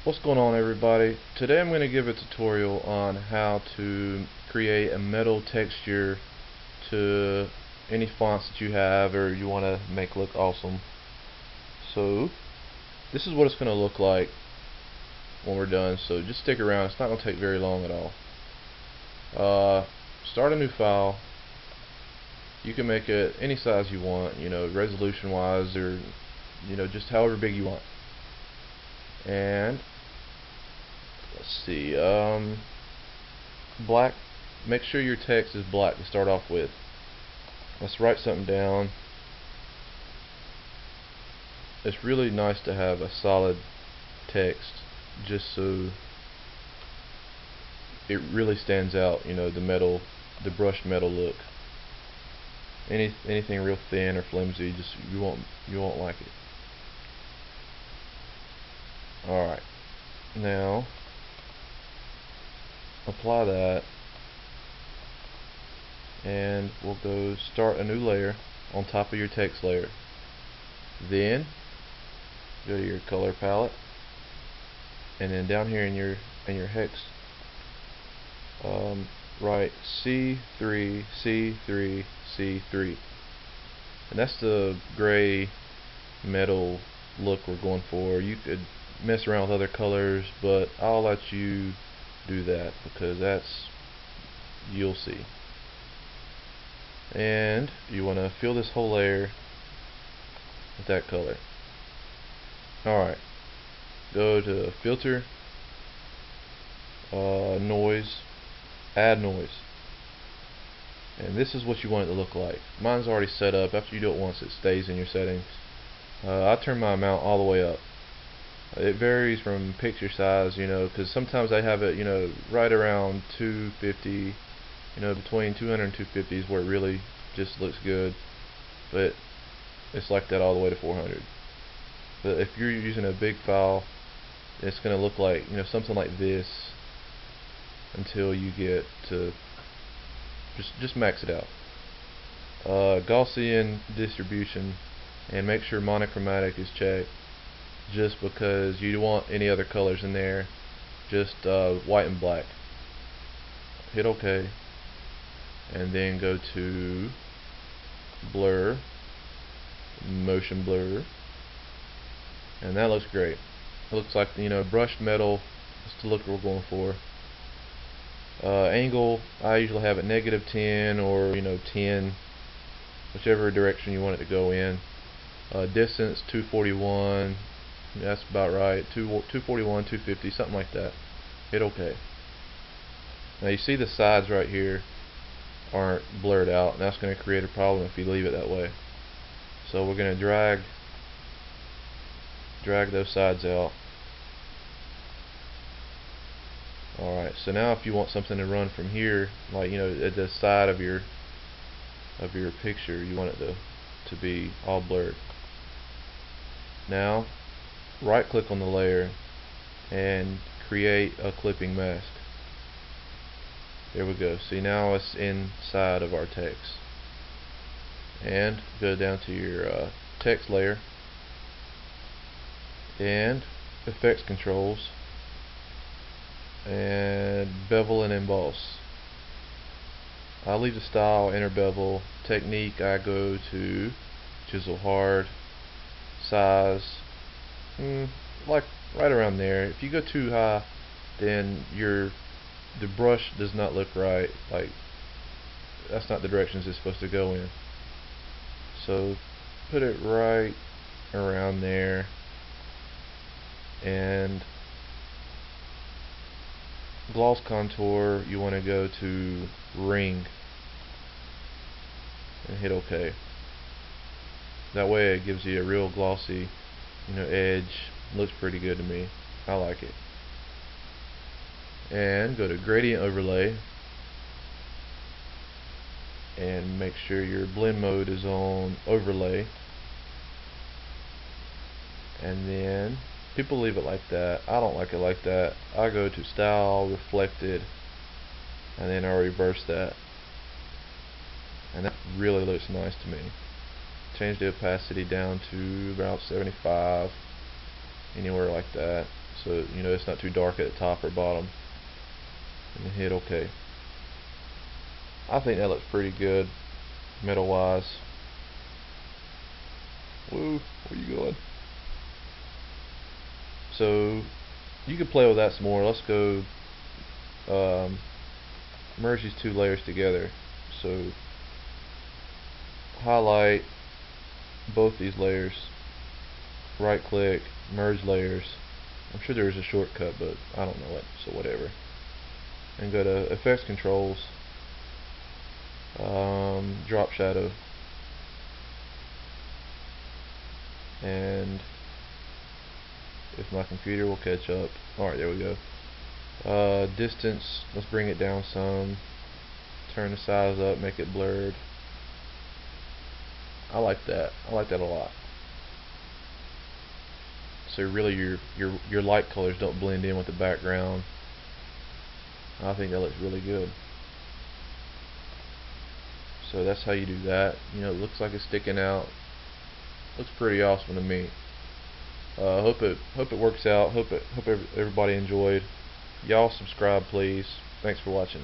What's going on, everybody? Today I'm going to give a tutorial on how to create a metal texture to any fonts that you have or you want to make look awesome. So this is what it's going to look like when we're done, so just stick around. It's not going to take very long at all. Start a new file. You can make it any size you want, resolution wise, or just however big you want. And let's see, black. Make sure your text is black to start off with. Let's write something down. It's really nice to have a solid text, just so it really stands out. The brushed metal look. Anything real thin or flimsy, you won't like it. All right, now apply that, and we'll go start a new layer on top of your text layer. Then go to your color palette, and then down here in your hex, write C3, C3, C3, and that's the gray metal look we're going for. You could mess around with other colors, but I'll let you do that because you'll see. And you want to fill this whole layer with that color. Alright, go to filter, noise, add noise, and this is what you want it to look like. Mine's already set up. After you do it once, it stays in your settings. I turn my amount all the way up. It varies from picture size, because sometimes I have it, right around 250, between 200 and 250 is where it really just looks good. But it's like that all the way to 400. But if you're using a big file, it's going to look like, something like this until you get to just max it out. Gaussian distribution, and make sure monochromatic is checked, just because you don't want any other colors in there, just white and black. Hit OK, and then go to blur, motion blur, and that looks great. It looks like brushed metal. That's the look we're going for. Angle, I usually have it -10 or 10, whichever direction you want it to go in. Distance 241. That's about right. 241, 250, something like that. Hit OK. Now you see the sides right here aren't blurred out, and that's going to create a problem if you leave it that way. So we're going to drag those sides out. Alright, so now if you want something to run from here, like at the side of your picture, you want it to be all blurred. Now right click on the layer and create a clipping mask. There we go. See, now it's inside of our text. And go down to your text layer and effects controls and bevel and emboss. I'll leave the style, enter bevel. Technique, I go to chisel hard. Size, like right around there. If you go too high, then the brush does not look right. Like, that's not the directions it's supposed to go in. So put it right around there, and gloss contour, you want to go to ring and hit OK. That way it gives you a real glossy, edge. Looks pretty good to me. I like it. And go to gradient overlay and make sure your blend mode is on overlay. And then people leave it like that. I don't like it like that. I go to style, reflected, and then I reverse that. And that really looks nice to me. Change the opacity down to about 75, anywhere like that. so you know it's not too dark at the top or bottom, and then hit OK. I think that looks pretty good metal wise. Woo, where you going? So you can play with that some more. Let's go merge these two layers together. So highlight both these layers, right click, merge layers. I'm sure there's a shortcut, but I don't know it, so whatever. And go to effects controls, drop shadow, and if my computer will catch up. Alright, there we go. Distance, let's bring it down some. Turn the size up, make it blurred. I like that. I like that a lot. So really your light colors don't blend in with the background. I think that looks really good. So that's how you do that. You know, it looks like it's sticking out. Looks pretty awesome to me. Hope it works out. Hope everybody enjoyed. Y'all subscribe, please. Thanks for watching.